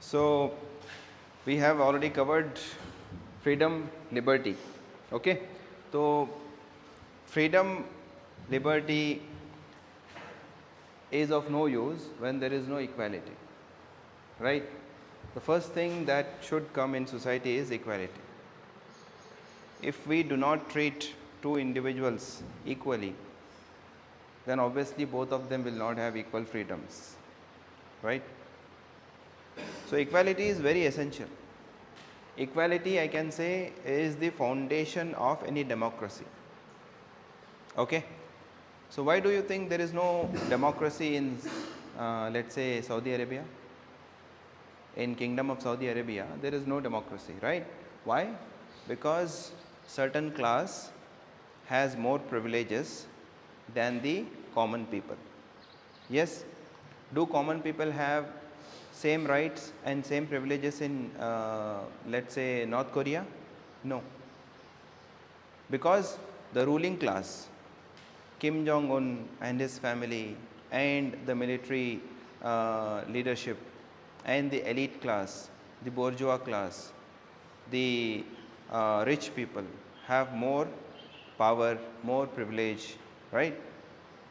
So we have already covered freedom, liberty. Okay, so freedom, liberty is of no use when there is no equality, right? The first thing that should come in society is equality. If we do not treat two individuals equally, then obviously both of them will not have equal freedoms, right? So equality is very essential. Equality, I can say, is the foundation of any democracy. Okay, so why do you think there is no democracy in let's say Saudi Arabia? In Kingdom of Saudi Arabia there is no democracy, right? Why? Because certain class has more privileges than the common people. Yes, do common people have same rights and same privileges in let's say North Korea? No, because the ruling class, Kim Jong-un and his family and the military leadership and the elite class, the bourgeois class, the rich people have more power, more privilege, right?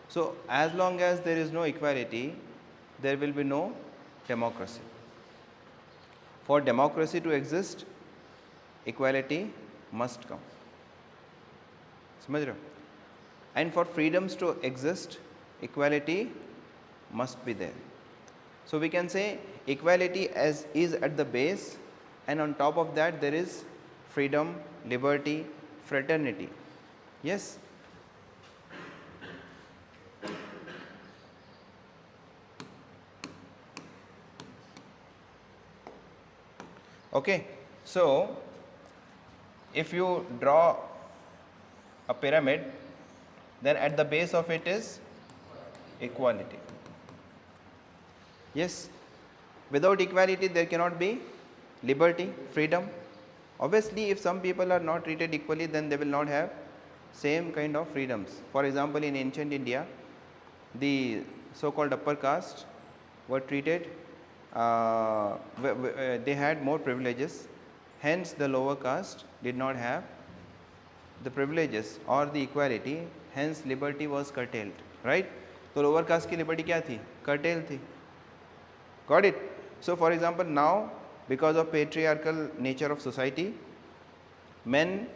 So as long as there is no equality, there will be no democracy. For democracy to exist, equality must come. समझ रहे हो? And for freedoms to exist, equality must be there. So we can say equality as is at the base, and on top of that there is freedom, liberty, fraternity. Yes. Okay, so if you draw a pyramid, then at the base of it is equality. Yes, without equality there cannot be liberty, freedom. Obviously, if some people are not treated equally, then they will not have same kind of freedoms. For example, in ancient India, the so-called upper caste were treated, they had more privileges, hence the lower caste did not have the privileges or the equality, hence liberty was curtailed, right? So lower caste की liberty क्या थी? Curtailed थी. Got it? So for example, now because of patriarchal nature of society, men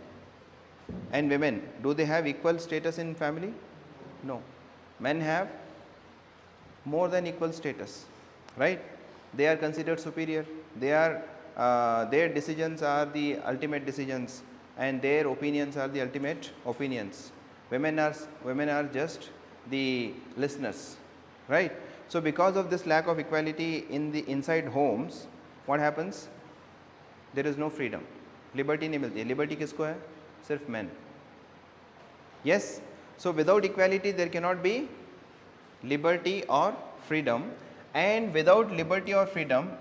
and women, do they have equal status in family? No. Men have more than equal status, right? They are considered superior. They are their decisions are the ultimate decisions, and their opinions are the ultimate opinions. Women are just the listeners, right? So because of this lack of equality in the inside homes, what happens? There is no freedom. Liberty नहीं मिलती. Liberty किसको है? सिर्फ men. Yes. So without equality there cannot be liberty or freedom, and without liberty or freedom,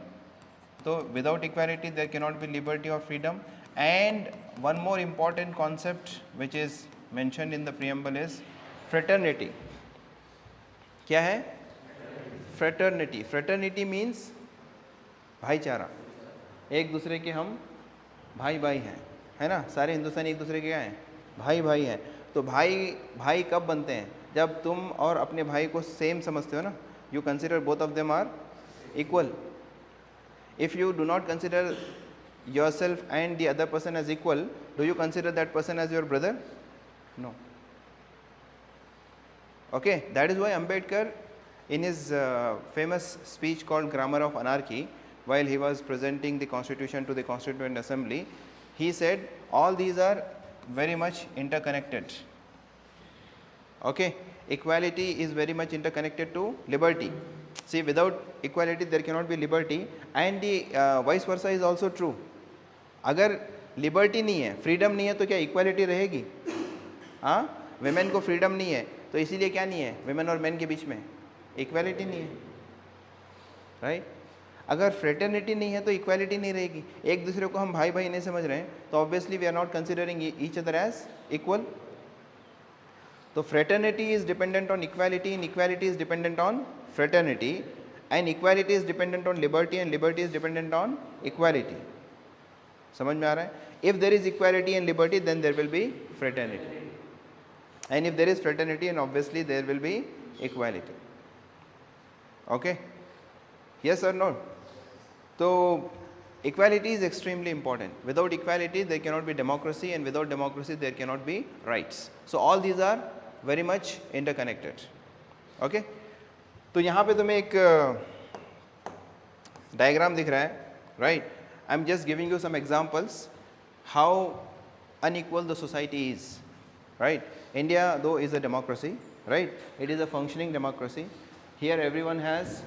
so without equality there cannot be liberty or freedom. And one more important concept which is mentioned in the preamble is fraternity. क्या है? Fraternity. Fraternity means भाईचारा. एक दूसरे के हम भाई भाई हैं, है ना? सारे हिंदुस्तानी एक दूसरे के क्या हैं? भाई भाई हैं. तो भाई भाई कब बनते हैं? जब तुम और अपने भाई को सेम समझते हो ना. You consider both of them are equal. If you do not consider yourself and the other person as equal, do you consider that person as your brother? No. Okay, that is why Ambedkar, in his famous speech called Grammar of Anarchy, while he was presenting the constitution to the Constituent Assembly, he said all these are very much interconnected. Okay, equality is very much interconnected to liberty. See, without equality there cannot be liberty, and the vice versa is also true. अगर liberty नहीं है, freedom नहीं है, तो क्या equality रहेगी? हाँ, women को freedom नहीं है, तो इसीलिए क्या नहीं है women और men के बीच में? Equality नहीं है, right? अगर fraternity नहीं है तो equality नहीं रहेगी. एक दूसरे को हम भाई भाई नहीं समझ रहे हैं, तो obviously we are not considering each other as equal. So fraternity is dependent on equality, and equality is dependent on fraternity, and equality is dependent on liberty and liberty is dependent on equality. समझ में आ रहा है? If there is equality and liberty, then there will be fraternity, and if there is fraternity, and obviously there will be equality. Okay? Yes or no? So equality is extremely important. Without equality there cannot be democracy, and without democracy there cannot be rights. So all these are very much interconnected. Okay? तो यहाँ पे तुम्हें एक diagram दिख रहा है, right? I'm just giving you some examples how unequal the society is, right? India though is a democracy, right? It is a functioning democracy. Here everyone has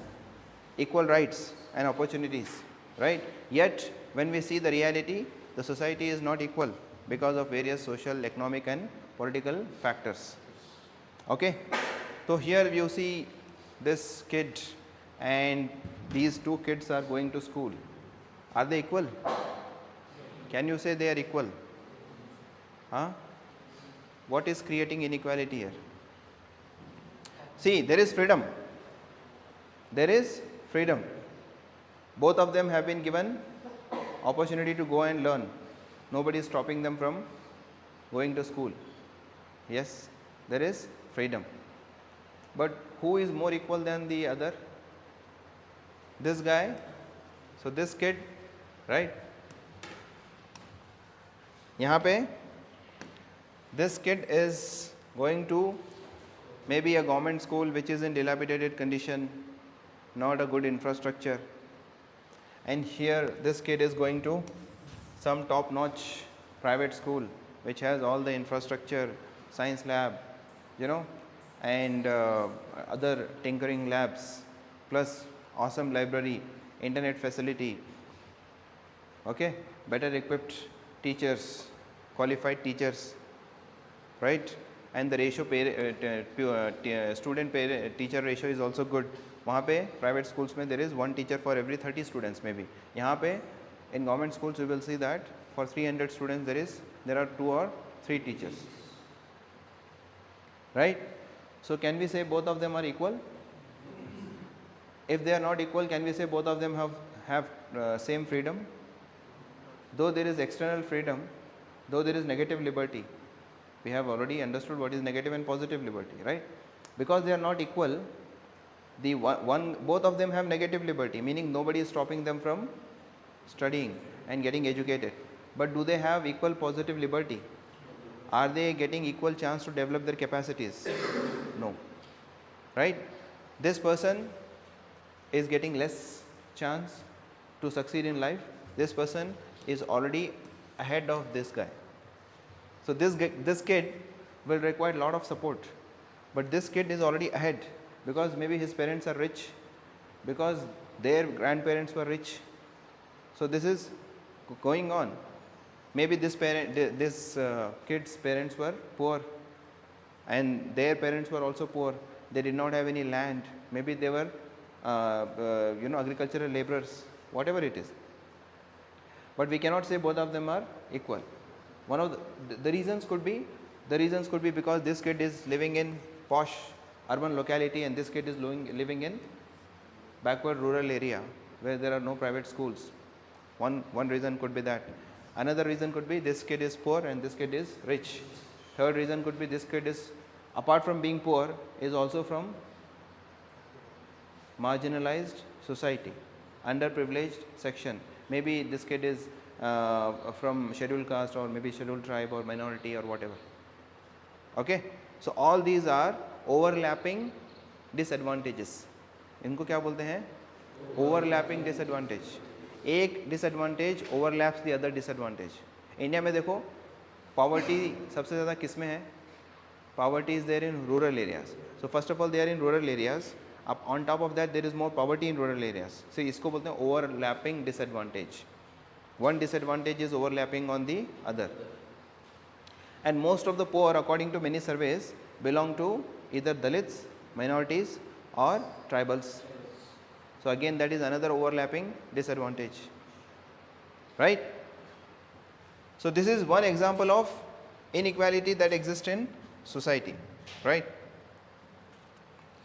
equal rights and opportunities, right? Yet when we see the reality, the society is not equal because of various social, economic and political factors. Okay? So here you see this kid and these two kids are going to school. Are they equal? Can you say they are equal? Huh? What is creating inequality here? See, there is freedom. There is freedom. Both of them have been given opportunity to go and learn. Nobody is stopping them from going to school. Yes, there is freedom. But who is more equal than the other? This guy. So this kid, right? यहाँ पे this kid is going to maybe a government school which is in dilapidated condition, not a good infrastructure, and here this kid is going to some top-notch private school which has all the infrastructure, science lab, you know, and other tinkering labs, plus awesome library, internet facility, okay, better equipped teachers, qualified teachers, right? And the ratio student teacher ratio is also good. वहाँ पे private schools में there is one teacher for every 30 students maybe. यहाँ पे in government schools you will see that for 300 students there are 2 or 3 teachers, right? So can we say both of them are equal? If they are not equal, can we say both of them have same freedom? Though there is external freedom, though there is negative liberty, we have already understood what is negative and positive liberty, right? Because they are not equal, both of them have negative liberty, meaning nobody is stopping them from studying and getting educated. But do they have equal positive liberty? Are they getting equal chance to develop their capacities? No, right? This person is getting less chance to succeed in life. This person is already ahead of this guy. So this kid will require a lot of support, but this kid is already ahead because maybe his parents are rich, because their grandparents were rich. So this is going on. Maybe this kid's parents were poor and their parents were also poor. They did not have any land. Maybe they were agricultural laborers, whatever it is. But we cannot say both of them are equal. One of the reasons could be because this kid is living in posh urban locality and this kid is living in backward rural area where there are no private schools. One reason could be that. Another reason could be this kid is poor and this kid is rich. Third reason could be this kid is, apart from being poor, is also from marginalized society, underprivileged section. Maybe this kid is from scheduled caste or maybe scheduled tribe or minority or whatever. Okay, so all these are overlapping disadvantages. इनको क्या बोलते हैं? Overlapping disadvantage. एक disadvantage overlaps the other disadvantage. India में देखो poverty सबसे ज़्यादा किस में है? Poverty is there in rural areas. So first of all they are in rural areas. On top of that there is more poverty in rural areas. So इसको बोलते हैं overlapping disadvantage. One disadvantage is overlapping on the other. And most of the poor, according to many surveys, belong to either Dalits, minorities or tribals. So again that is another overlapping disadvantage, right? So this is one example of inequality that exists in society, right?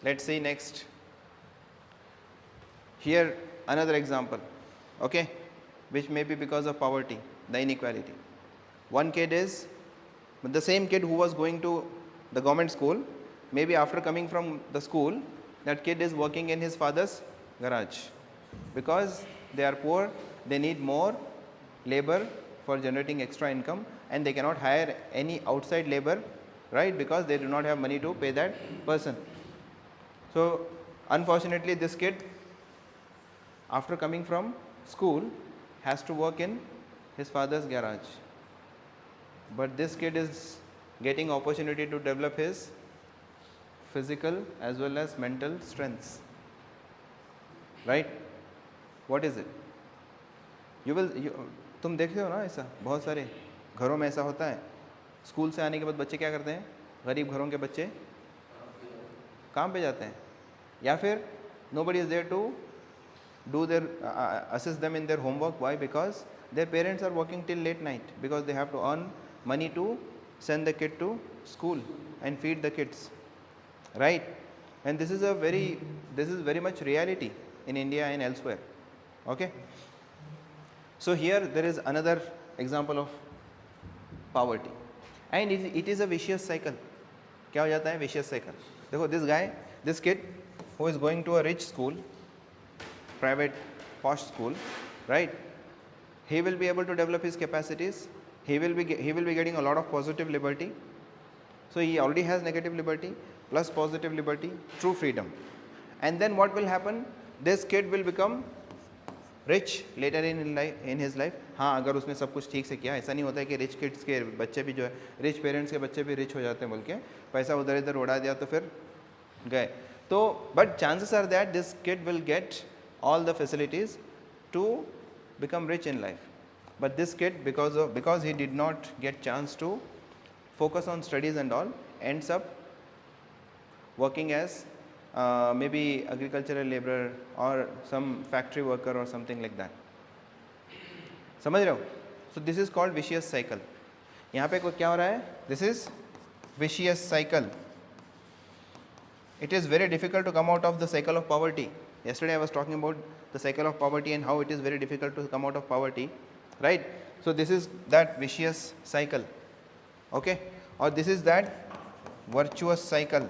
Let's see next. Here another example, okay, which may be because of poverty, the inequality. One kid is the same kid who was going to the government school, maybe after coming from the school, that kid is working in his father's garage because they are poor, they need more labor for generating extra income, and they cannot hire any outside labor, right, because they do not have money to pay that person. So unfortunately this kid, after coming from school, has to work in his father's garage, but this kid is getting opportunity to develop his physical as well as mental strengths, right? What is it? तुम देखते हो ना, ऐसा बहुत सारे घरों में ऐसा होता है, स्कूल से आने के बाद बच्चे क्या करते हैं, गरीब घरों के बच्चे काम पे जाते हैं, या फिर nobody is there to do their assist them in their homework. Why? Because their parents are working till late night, because they have to earn money to send the kid to school and feed the kids, right? And this is very much reality in India and elsewhere, okay? So here there is another example of poverty, and it is a vicious cycle. क्या हो जाता है? Vicious cycle. देखो, this kid who is going to a rich school, private posh school, right, he will be able to develop his capacities, he will be getting a lot of positive liberty. So he already has negative liberty plus positive liberty, true freedom. And then what will happen? This kid will become rich later in his life. हाँ, अगर उसने सब कुछ ठीक से किया, ऐसा नहीं होता है कि रिच किड्स के बच्चे भी जो है, रिच पेरेंट्स के बच्चे भी रिच हो जाते हैं बोल के पैसा उधर इधर उड़ा दिया तो फिर गए तो, but chances are that this kid will get all the facilities to become rich in life. But this kid, because he did not get chance to focus on studies and all, ends up working as maybe agricultural laborer or some factory worker or something like that. समझ रहे हो? So this is called vicious cycle. यहाँ पे क्या हो रहा है? This is vicious cycle. It is very difficult to come out of the cycle of poverty. Yesterday I was talking about the cycle of poverty and how it is very difficult to come out of poverty, right? So this is that vicious cycle, okay, or this is that virtuous cycle.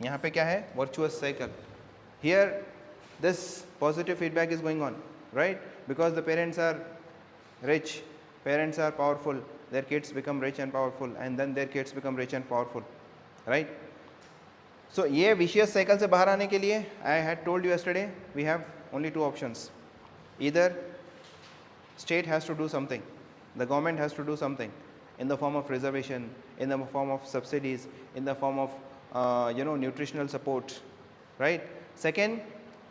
यहाँ पे क्या है? Virtuous cycle. Here this positive feedback is going on, right? Because the parents are rich, parents are powerful, their kids become rich and powerful, and then their kids become rich and powerful, right? So ये vicious cycle से बाहर आने के लिए, I had told you yesterday, we have only two options. Either state has to do something, the government has to do something in the form of reservation, in the form of subsidies, in the form of nutritional support, right? Second,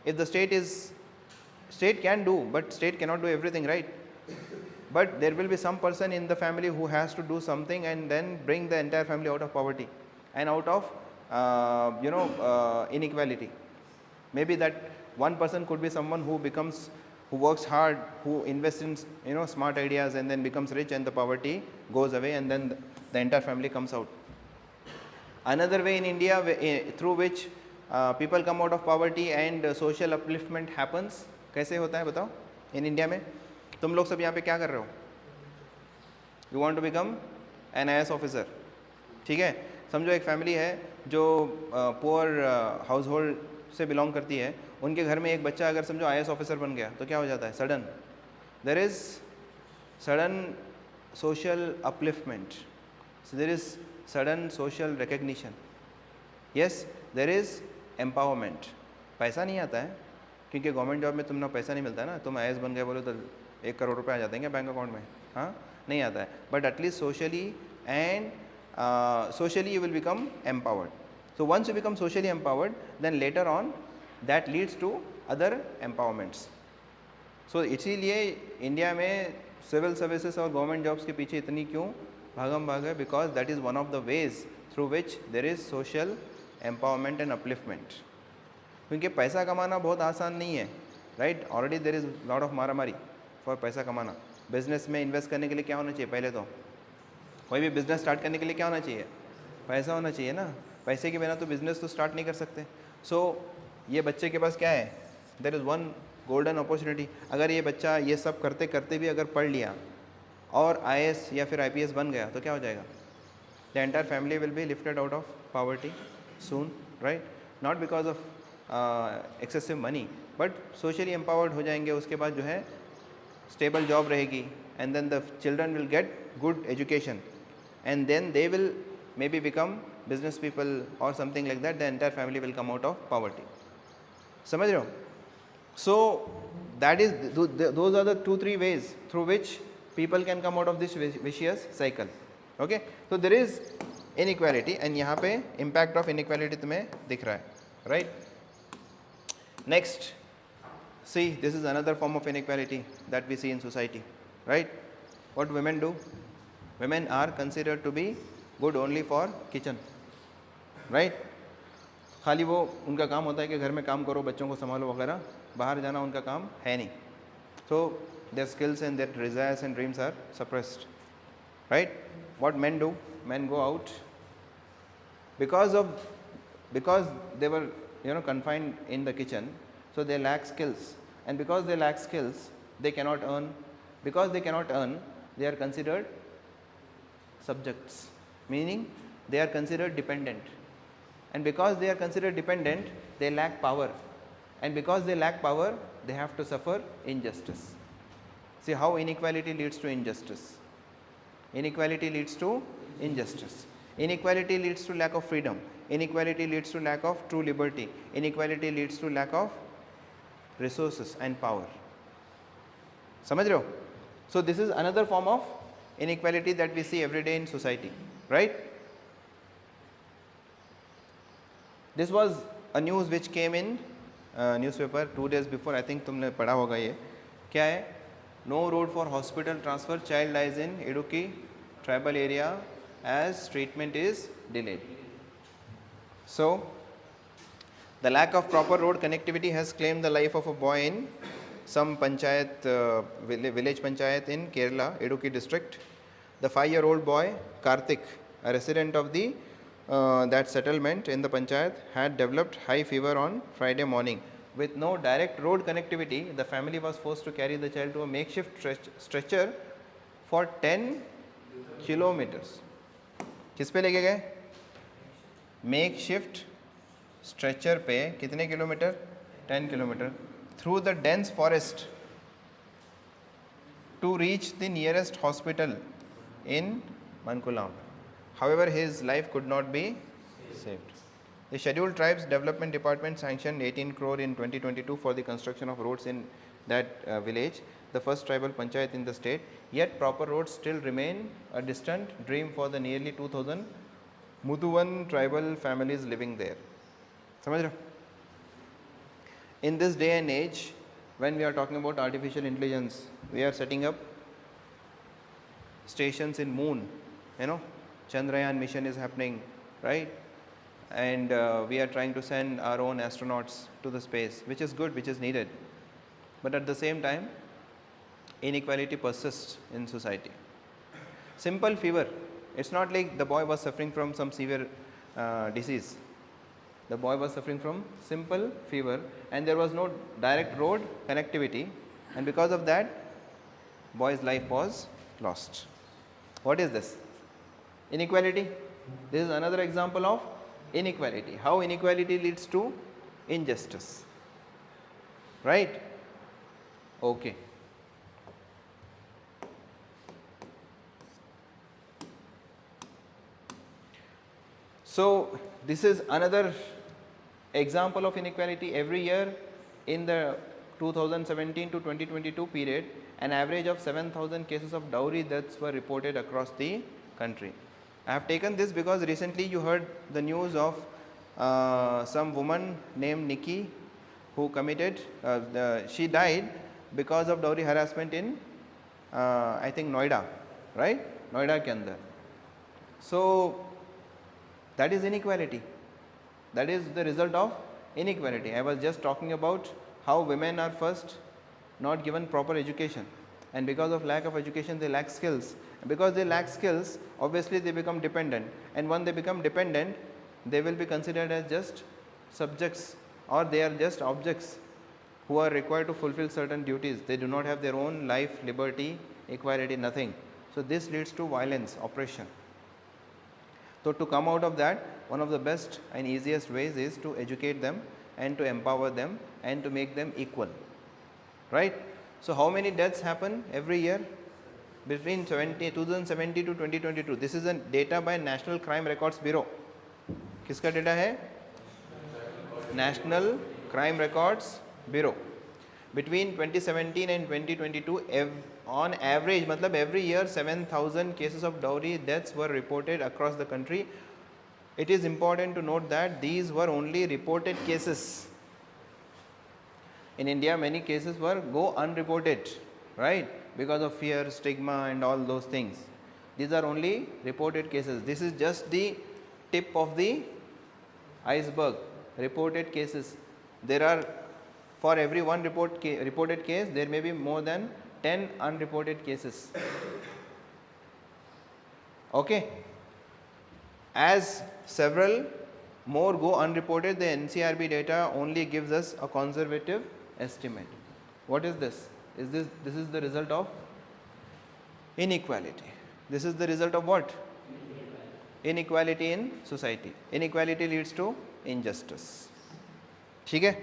if the state can do, but state cannot do everything, right? But there will be some person in the family who has to do something and then bring the entire family out of poverty and out of inequality. Maybe that one person could be someone who works hard, who invests in smart ideas and then becomes rich, and the poverty goes away, and then the entire family comes out. Another way in India through which people come out of poverty and social upliftment happens, कैसे होता है बताओ? In India में तुम लोग सब यहाँ पे क्या कर रहे हो? You want to become an IAS officer, ठीक है? समझो एक फैमिली है जो पुअर हाउस होल्ड से बिलोंग करती है, उनके घर में एक बच्चा अगर समझो IAS ऑफिसर बन गया तो क्या हो जाता है? Sudden there is sudden social upliftment, there is sudden social recognition, yes there is empowerment. पैसा नहीं आता है क्योंकि गवर्नमेंट जॉब में तुम ना पैसा नहीं मिलता है ना, तुम IAS बन गए बोलो तो 1 करोड़ रुपये आ जाते हैं क्या बैंक अकाउंट में? हाँ, नहीं आता है. But at least socially and socially you will become empowered. So once you become socially empowered, then later on that leads to other empowerments. So इसीलिए इंडिया में सिविल सर्विसेज और गवर्नमेंट जॉब्स के पीछे इतनी क्यों भागम भाग है? Because that is one of the ways through which there is social empowerment and upliftment. क्योंकि पैसा कमाना बहुत आसान नहीं है, right? Already there is lot of मारामारी फॉर पैसा कमाना. बिजनेस में इन्वेस्ट करने के लिए क्या होना चाहिए? पहले तो कोई भी बिज़नेस स्टार्ट करने के लिए क्या होना चाहिए? पैसा होना चाहिए ना. पैसे के बिना तो बिज़नेस तो स्टार्ट नहीं कर सकते. सो ये बच्चे के पास क्या है, there is one golden opportunity. अगर ये बच्चा ये सब करते करते भी अगर पढ़ लिया और IAS या फिर IPS बन गया तो क्या हो जाएगा, the entire family will be lifted out of poverty soon, right. Not because of excessive money, but socially empowered हो जाएंगे. उसके बाद जो है स्टेबल जॉब रहेगी, and then the children will get good education, and then they will maybe become business people or something like that. The entire family will come out of poverty. समझ रहे हो? So that is those are the 2-3 ways through which people can come out of this vicious cycle. Okay, so there is inequality and यहाँ पे impact of inequality तुम्हें दिख रहा है, right? Next, see, this is another form of inequality that we see in society, right? What women do? Women are considered to be good only for kitchen, right? खाली वो उनका काम होता है कि घर में काम करो, बच्चों को संभालो वगैरह, बाहर जाना उनका काम है नहीं. So their skills and their desires and dreams are suppressed, right? What men do? Men go out because they were confined in the kitchen, so they lack skills, and because they lack skills they cannot earn. Because they cannot earn, they are considered subjects, meaning they are considered dependent, and because they are considered dependent they lack power, and because they lack power they have to suffer injustice. See how inequality leads to injustice. Inequality leads to injustice. Inequality leads to lack of freedom. Inequality leads to lack of true liberty. Inequality leads to lack of resources and power. समझ रहे हो? So this is another form of inequality that we see every day in society, right? This was a news which came in newspaper 2 days before. I think तुमने पढ़ा होगा ये. क्या है? No road for hospital transfer. Child dies in Idukki tribal area as treatment is delayed. So the lack of proper road connectivity has claimed the life of a boy in some panchayat, village panchayat in Kerala, Idukki district. The 5-year-old boy Karthik, a resident of the that settlement in the panchayat, had developed high fever on Friday morning. With no direct road connectivity, the family was forced to carry the child to a makeshift stretcher for 10 kilometers. किस पे लेके गए? Makeshift stretcher पे कितने kilometre? 10 kilometer through the dense forest to reach the nearest hospital in Mankulam. However, his life could not be saved. The Scheduled Tribes Development Department sanctioned 18 crore in 2022 for the construction of roads in that village, the first tribal panchayat in the state. Yet proper roads still remain a distant dream for the nearly 2000 Muthuvan tribal families living there. समझ रहे हो? In this day and age, when we are talking about artificial intelligence, we are setting up stations in moon, Chandrayaan mission is happening, right? And we are trying to send our own astronauts to the space, which is good, which is needed. But at the same time, inequality persists in society. Simple fever. It's not like the boy was suffering from some severe disease. The boy was suffering from simple fever and there was no direct road connectivity, and because of that, boy's life was lost. What is this? Inequality. This is another example of inequality. How inequality leads to injustice. Right? Okay. So this is another example of inequality. Every year in the 2017 to 2022 period, an average of 7,000 cases of dowry deaths were reported across the country. I have taken this because recently you heard the news of some woman named Nikki who committed, she died because of dowry harassment in I think Noida, right? Noida ke andar. So that is inequality. That is the result of inequality. I was just talking about how women are first not given proper education, and because of lack of education they lack skills, and because they lack skills obviously they become dependent, and when they become dependent they will be considered as just subjects or they are just objects who are required to fulfill certain duties. They do not have their own life, liberty, equality, nothing. So this leads to violence, oppression. So to come out of that, one of the best and easiest ways is to educate them and to empower them and to make them equal, right? So how many deaths happen every year? Between 2070 to 2022. This is a data by National Crime Records Bureau. किसका data है? National Crime Records Bureau. Between 2017 and 2022, on average, मतलब every year 7,000 cases of dowry deaths were reported across the country. It is important to note that these were only reported cases. In India, many cases go unreported, right? Because of fear, stigma and all those things. These are only reported cases. This is just the tip of the iceberg. Reported cases. There are, for every one reported case, there may be more than 10 unreported cases. Okay. As several more go unreported, the NCRB data only gives us a conservative estimate. What is this? This is the result of inequality. This is the result of what? Inequality in society. Inequality leads to injustice. ठीक है?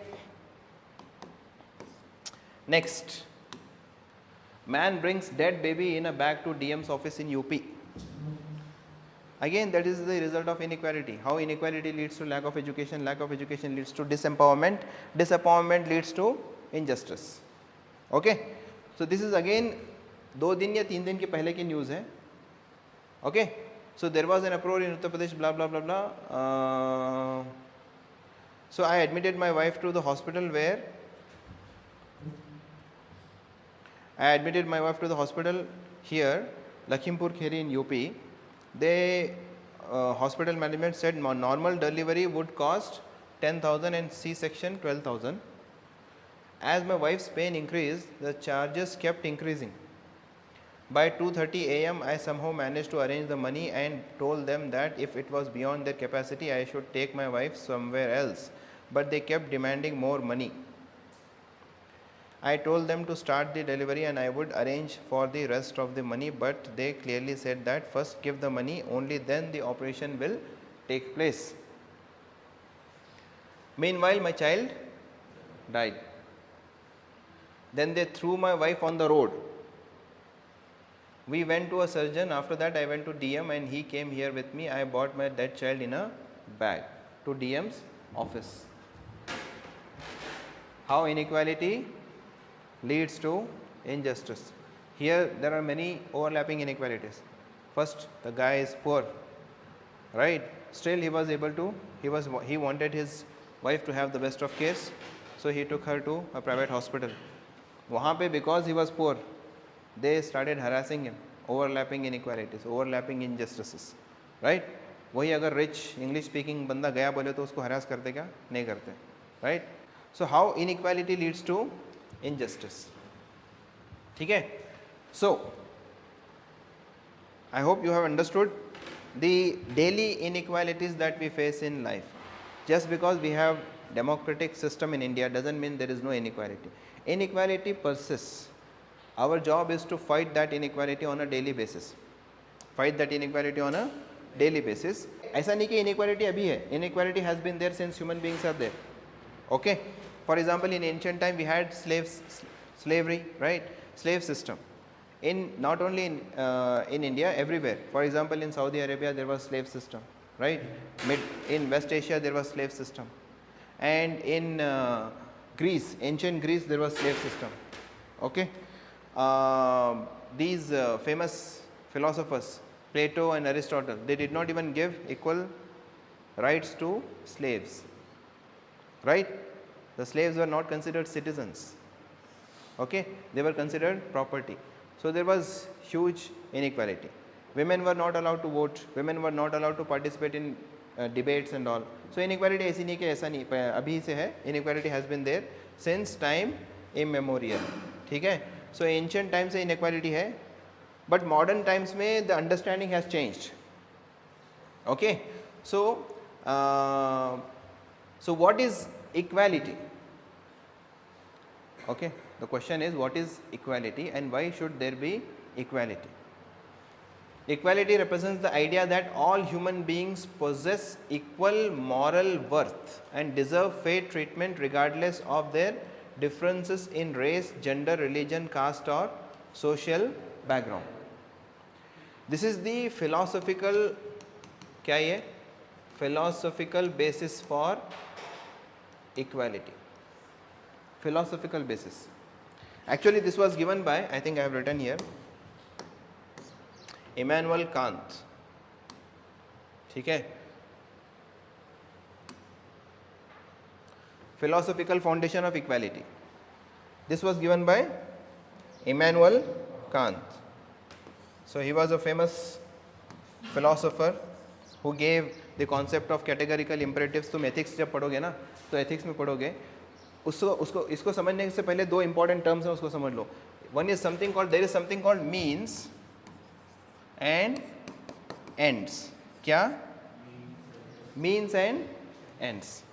Next, man brings dead baby in a bag to DM's office in UP. Again, that is the result of inequality. How inequality leads to lack of education leads to disempowerment leads to injustice. Okay, so this is again 2 दिन या 3 दिन के पहले की news है. Okay, so there was an uproar in Uttar Pradesh, blah blah blah blah. So I admitted my wife to the hospital here, Lakhimpur Kheri in UP. The hospital management said normal delivery would cost 10,000 and C-section 12,000. As my wife's pain increased, the charges kept increasing. By 2:30 a.m. I somehow managed to arrange the money and told them that if it was beyond their capacity, I should take my wife somewhere else. But they kept demanding more money. I told them to start the delivery and I would arrange for the rest of the money, but they clearly said that first give the money, only then the operation will take place. Meanwhile, my child died. Then they threw my wife on the road. We went to a surgeon. After that, I went to DM and he came here with me. I brought my dead child in a bag to DM's office. How inequality leads to injustice. Here there are many overlapping inequalities. First, the guy is poor, right? Still he was able to, he wanted his wife to have the best of cares, so he took her to a private hospital. वहाँ पे because he was poor, they started harassing him. Overlapping inequalities, overlapping injustices, right? वही अगर rich English speaking बंदा गया बोले तो उसको harass करते क्या? नहीं करते, right? So how inequality leads to injustice? ठीक है? So I hope you have understood the daily inequalities that we face in life. Just because we have democratic system in India doesn't mean there is no inequality. Inequality persists. Our job is to fight that inequality on a daily basis. Fight that inequality on a daily basis. ऐसा नहीं कि inequality अभी है. Inequality has been there since human beings are there. Okay. For example, in ancient time we had slavery, right? Slave system. Not only in India, everywhere. For example, in Saudi Arabia there was slave system, right? In West Asia there was slave system, and in Greece, ancient Greece, there was slave system. Okay. These famous philosophers, Plato and Aristotle, they did not even give equal rights to slaves, right? The slaves were not considered citizens. Okay, they were considered property. So there was huge inequality. Women were not allowed to vote. Women were not allowed to participate in debates and all. So inequality ऐसी नहीं कि ऐसा नहीं अभी से है. Inequality has been there since time immemorial. ठीक है? So ancient times से inequality है, but modern times में the understanding has changed. Okay, so what is equality. Okay, the question is what is equality and why should there be equality? Equality represents the idea that all human beings possess equal moral worth and deserve fair treatment regardless of their differences in race, gender, religion, caste or social background. This is the philosophical क्या ये philosophical basis for equality. Philosophical basis. Actually this was given by, I think I have written here, Immanuel Kant. ठीक है, philosophical foundation of equality. This was given by Immanuel Kant. So he was a famous philosopher who gave the concept of categorical imperatives. तुम ethics जब पढ़ोगे ना तो ethics में पढ़ोगे उसको इसको समझने से पहले दो important terms हैं, उसको समझ लो. One is something called, there is something called means and ends. क्या? Means and ends.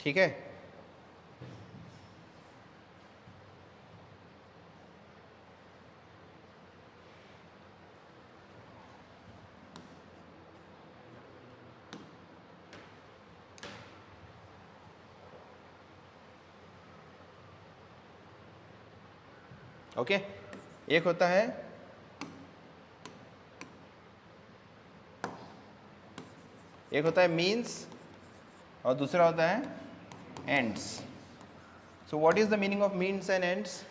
ठीक है. ओके, एक होता है मीन्स और दूसरा होता है ends. So what is the meaning of means and ends?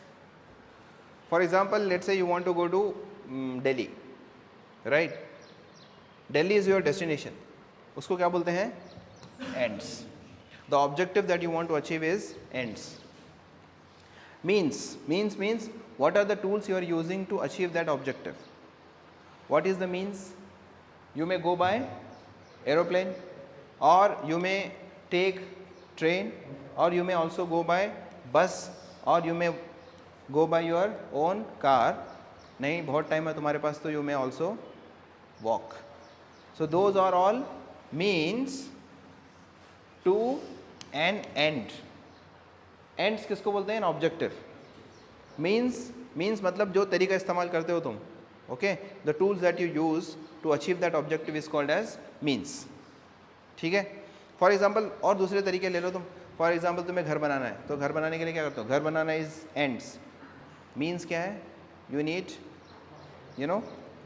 For example, let's say you want to go to Delhi, right? Delhi is your destination, उसको क्या बोलते हैं? Ends. The objective that you want to achieve is ends. means what are the tools you are using to achieve that objective? What is the means? You may go by aeroplane, or you may take train, or you may also go by bus, or you may go by your own car. नहीं बहुत time है तुम्हारे पास तो you may also walk. So those are all means to an end. Ends किसको बोलते हैं? Objective. Means मतलब जो तरीका इस्तेमाल करते हो तुम. Okay, the tools that you use to achieve that objective is called as means. ठीक है. फॉर एग्जांपल और दूसरे तरीके ले लो तुम. फॉर एग्जांपल तुम्हें घर बनाना है, तो घर बनाने के लिए क्या करते हो? घर बनाना इज एंड्स. मीन्स क्या है? You need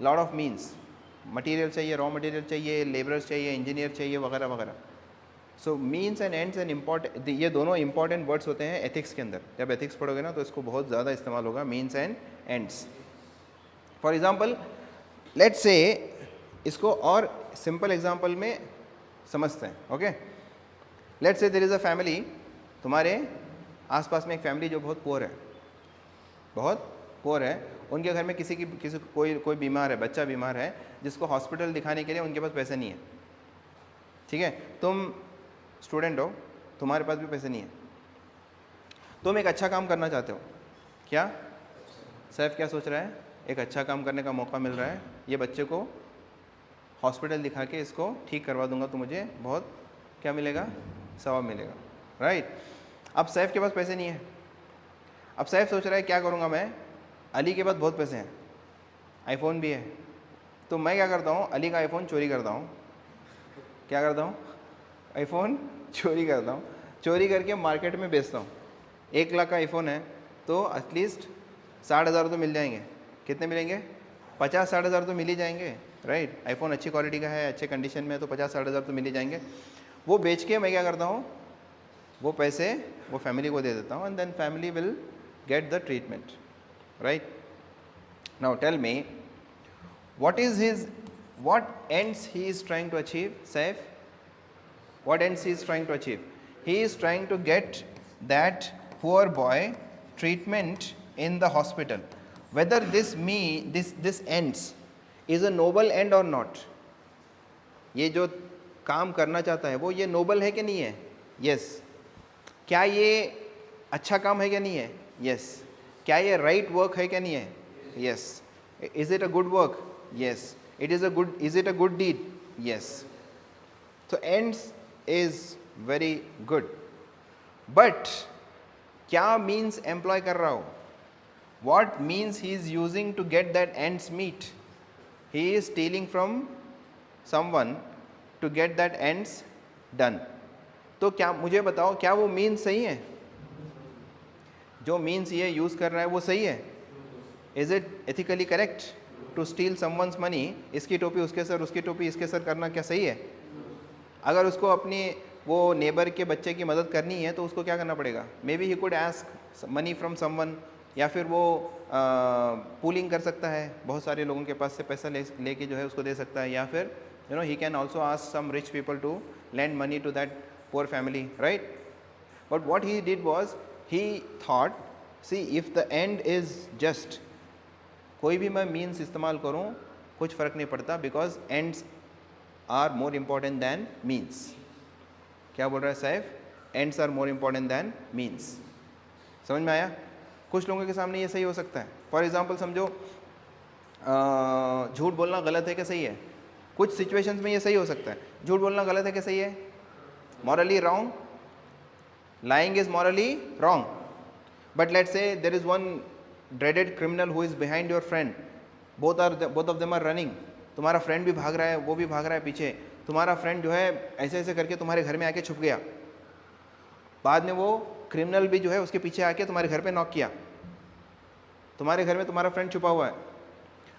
lot of means. Material चाहिए, रॉ मटीरियल चाहिए, लेबरर्स चाहिए, इंजीनियर चाहिए, वगैरह वगैरह. So means and ends and important, ये दोनों इंपॉर्टेंट वर्ड्स होते हैं एथिक्स के अंदर. जब एथिक्स पढ़ोगे ना तो इसको बहुत ज़्यादा इस्तेमाल होगा, means and ends. For example let's say इसको और सिंपल एग्जांपल में समझते हैं. Okay, let's say there is a family. तुम्हारे आसपास में एक फैमिली जो बहुत पुअर है. उनके घर में किसी कोई बीमार है, बच्चा बीमार है, जिसको हॉस्पिटल दिखाने के लिए उनके पास पैसे नहीं है. ठीक है, तुम स्टूडेंट हो, तुम्हारे पास भी पैसे नहीं है, तुम एक अच्छा काम करना चाहते हो. क्या सैफ क्या सोच रहा है? एक अच्छा काम करने का मौका मिल रहा है, ये बच्चे को हॉस्पिटल दिखा के इसको ठीक करवा दूंगा तो मुझे बहुत क्या मिलेगा? सवाब मिलेगा, राइट? अब सैफ के पास पैसे नहीं है. अब सैफ सोच रहा है क्या करूँगा मैं? अली के पास बहुत पैसे हैं, आईफोन भी है, तो मैं क्या करता हूँ? अली का आईफोन चोरी करता हूँ. क्या करता हूँ? आईफोन चोरी करता हूँ. चोरी करके मार्केट में बेचता हूँ. 1 लाख का आईफोन है तो एटलीस्ट 60,000 तो मिल जाएंगे. कितने मिलेंगे? 50-60 हज़ार तो मिल ही जाएंगे, राइट? आईफोन अच्छी क्वालिटी का है, अच्छे कंडीशन में है, तो 50-60 हज़ार तो मिल ही जाएंगे. वो बेच के मैं क्या करता हूँ? वो पैसे वो फैमिली को दे देता हूँ, and then family will get the treatment, right? Now tell me, what ends he is trying to achieve? Saif, what ends he is trying to achieve? He is trying to get that poor boy treatment in the hospital. Whether this ends is a noble end or not. ये जो काम करना चाहता है वो ये Nobel है कि नहीं है? Yes. क्या ये अच्छा काम है क्या नहीं है? Yes. क्या ये right work है क्या नहीं है? Yes. Is it a good work? Yes. Is it a good deed? Yes. So ends is very good. But क्या मीन्स एम्प्लॉय कर रहा हो, what means he is using to get that ends meet, he is stealing from someone to get that ends done. तो क्या मुझे बताओ, क्या वो मीन्स सही है? जो मीन्स ये यूज कर रहा है वो सही है? Is it ethically correct to steal someone's money? इसकी टोपी उसके सर, उसकी टोपी इसके सर करना क्या सही है? अगर उसको अपनी वो नेबर के बच्चे की मदद करनी है तो उसको क्या करना पड़ेगा? May be he could ask money from someone, या फिर वो पूलिंग कर सकता है, बहुत सारे लोगों के पास से पैसा लेके जो है उसको दे सकता है, या फिर he can also ask some rich people to lend money to that poor family, right? But what he did was, he thought, see, if the end is just, कोई भी मैं means इस्तेमाल करूं कुछ फ़र्क नहीं पड़ता, because ends are more important than means. क्या बोल रहा है साहब? ends are more important than means. समझ में आया? कुछ लोगों के सामने ये सही हो सकता है। फॉर एग्जाम्पल समझो झूठ बोलना गलत है क्या सही है? कुछ सिचुएशंस में ये सही हो सकता है। झूठ बोलना गलत है क्या सही है? Morally wrong, lying is morally wrong. But let's say there is one dreaded criminal who is behind your friend, both of them are running, तुम्हारा फ्रेंड भी भाग रहा है, वो भी भाग रहा है पीछे, तुम्हारा फ्रेंड जो है ऐसे ऐसे करके तुम्हारे घर में आके छुप गया, बाद में वो क्रिमिनल भी जो है उसके पीछे आके तुम्हारे घर पे नॉक किया, तुम्हारे घर में तुम्हारा फ्रेंड छुपा हुआ है।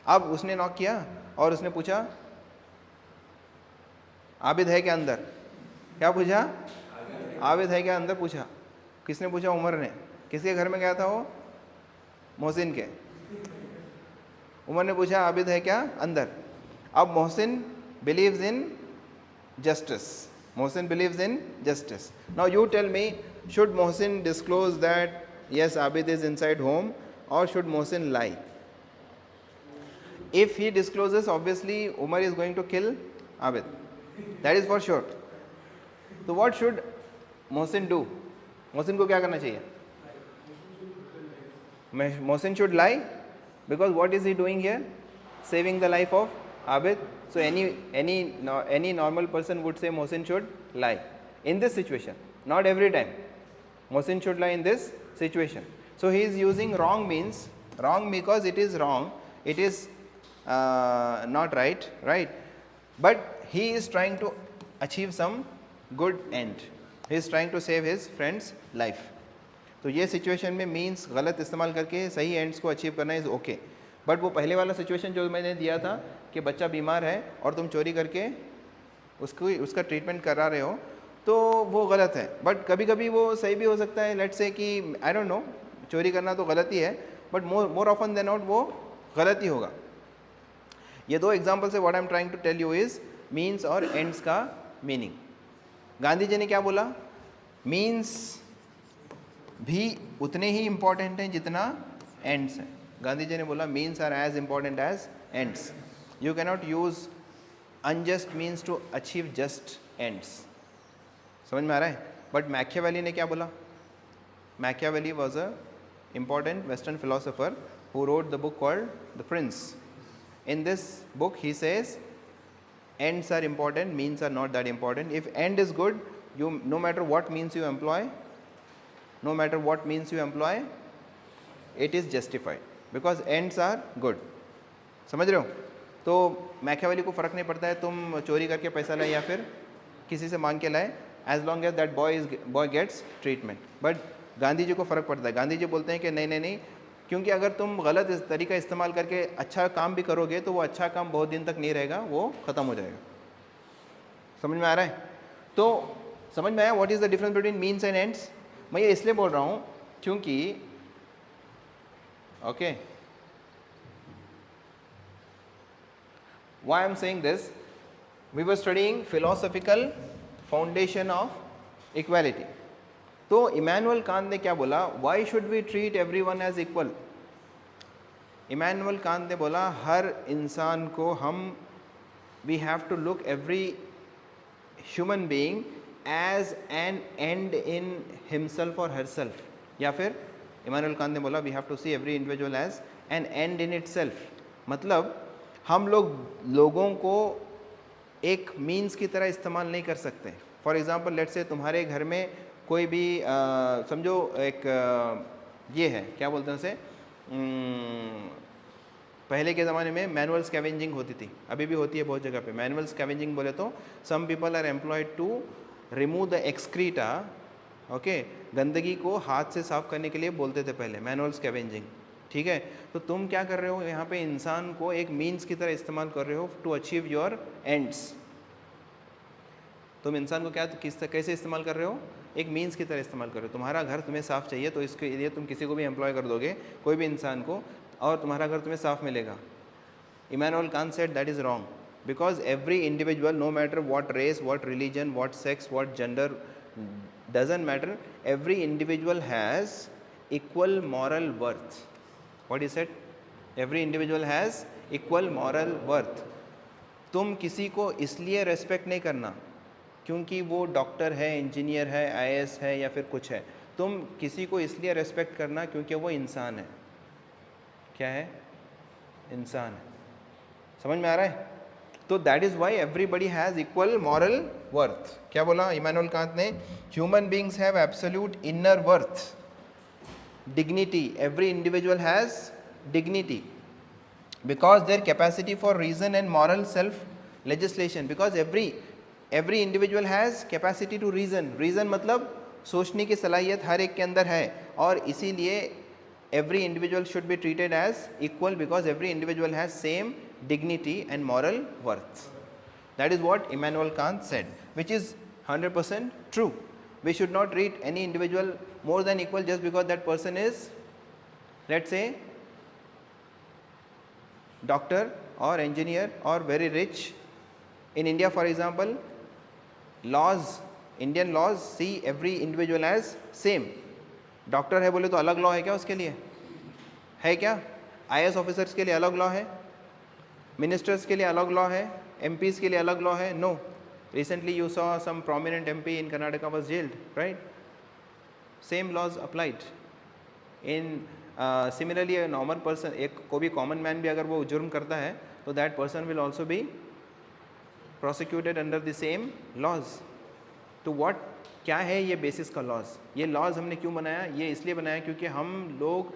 अब उसने नॉक किया और उसने पूछा आबिद है क्या अंदर? क्या पूछा? आबिद है क्या अंदर पूछा। किसने पूछा? उमर ने। किसके घर में गया था वो? मोहसिन के। उमर ने पूछा आबिद है क्या अंदर। अब Mohsin believes in justice, Mohsin believes in justice. Now you tell me, should Mohsin disclose that yes Abid is inside home, or should Mohsin lie? If he discloses, obviously Umar is going to kill Abid, that is for sure. So what should Mohsin do? Mohsin को क्या करना चाहिए? Mohsin should lie, because what is he doing here? Saving the life of Abid. So any normal person would say Mohsin should lie in this situation. Not every time. Mohsin should lie in this situation. So he is using wrong means, wrong because it is wrong, it is not right, right? But he is trying to achieve some good end. He is trying to save his friend's life. तो ये situation में means गलत इस्तेमाल करके सही ends को achieve करना is okay. But वो पहले वाला सिचुएशन जो मैंने दिया था कि बच्चा बीमार है और तुम चोरी करके उसका ट्रीटमेंट करा रहे हो, तो वो गलत है। बट कभी कभी वो सही भी हो सकता है। लेट्स से कि आई डोंट नो, चोरी करना तो गलत ही है, but more often than not वो गलत ही होगा। ये दो एग्जाम्पल से what I am trying to tell you is means और एंड्स का मीनिंग। गांधी जी ने क्या बोला? मीन्स भी उतने ही इम्पॉर्टेंट हैं जितना एंड्स हैं। गांधी जी ने बोला means are as important as ends. You cannot use unjust means to achieve just ends. समझ में आ रहा है? बट मैकियावेली ने क्या बोला? Machiavelli was a important Western philosopher who wrote the book called The Prince. In this book he says ends are important, means are not that important. If end is good, you no matter what means you employ, no matter what means you employ, it is justified because ends are good. समझ रहे हो? तो Machiavelli को फ़र्क नहीं पड़ता है तुम चोरी करके पैसा लाए या फिर किसी से मांग के लाए, as long as that boy gets treatment. But Gandhi ji को फ़र्क पड़ता है। गांधी जी बोलते हैं कि नहीं, क्योंकि अगर तुम गलत तरीका इस्तेमाल करके अच्छा काम भी करोगे तो वो अच्छा काम बहुत दिन तक नहीं रहेगा, वो ख़त्म हो जाएगा। समझ में आ रहा है? तो समझ में आया what is the difference between means and ends? मैं ये इसलिए बोल रहा हूँ क्योंकि okay, why I am saying this, we were studying philosophical foundation of equality. तो इमैनुअल कांत ने क्या बोला? Why should we treat everyone as equal? Immanuel Kant ने बोला हर इंसान को हम we have to look every human being as an end in himself और हरसेल्फ। या फिर इमैनुअल कांत ने बोला we have to see every individual as an end in itself. मतलब हम लोगों को एक मीन्स की तरह इस्तेमाल नहीं कर सकते। फॉर एग्जाम्पल लेट्स से तुम्हारे घर में कोई भी समझो एक ये है, क्या बोलते हैं उसे, पहले के ज़माने में मैनुअल स्कैवेंजिंग होती थी, अभी भी होती है बहुत जगह पे। मैनुअल स्कैवेंजिंग बोले तो some people are employed to remove the excreta, okay, गंदगी को हाथ से साफ करने के लिए बोलते थे पहले, मैनुअल स्कैवेंजिंग, ठीक है। तो तुम क्या कर रहे हो यहाँ पे, इंसान को एक मीन्स की तरह इस्तेमाल कर रहे हो टू अचीव योर एंड्स। तुम इंसान को क्या कैसे इस्तेमाल कर रहे हो, एक मीन्स की तरह इस्तेमाल कर रहे हो। तुम्हारा घर तुम्हें साफ़ चाहिए तो इसके लिए तुम किसी को भी एम्प्लॉय कर दोगे, कोई भी इंसान को, और तुम्हारा घर तुम्हें साफ मिलेगा। Immanuel Kant said that is wrong, because every individual, no matter what race, what religion, what sex, what gender, doesn't matter, every individual has equal moral worth. What he said? Every individual has equal moral worth. तुम किसी को इसलिए respect नहीं करना क्योंकि वो doctor है, engineer है, आईएएस है या फिर कुछ है। तुम किसी को इसलिए रेस्पेक्ट करना क्योंकि वो इंसान है। क्या है? इंसान है। समझ में आ रहा है? तो that is Y everybody has equal moral worth. क्या बोला इमैनुअल कांट ने? Human beings have absolute inner worth, dignity. Every individual has dignity because their capacity for reason and moral self legislation, because every individual has capacity to reason मतलब सोचने की सलाहियत हर एक के अंदर है, और इसीलिए every individual should be treated as equal because every individual has same dignity and moral worth. That is what Immanuel Kant said, which is 100% true. We should not treat any individual more than equal just because that person is, let's say, doctor or engineer or very rich. In India, for example, laws, Indian laws see every individual as same. Doctor है बोले तो अलग law है क्या उसके लिए? है क्या? आईएएस ऑफिसर्स के लिए अलग लॉ है, मिनिस्टर्स के लिए अलग लॉ है, एमपीज के लिए अलग लॉ है? No. Recently you saw some prominent MP in Karnataka was jailed, right? Same laws applied. In similarly a normal person, एक कोई भी कॉमन मैन भी अगर वो जुर्म करता है तो that person will also be prosecuted under the same laws. तो व्हाट, क्या है ये बेसिस का लॉज? ये लॉज हमने क्यों बनाया? ये इसलिए बनाया क्योंकि हम लोग,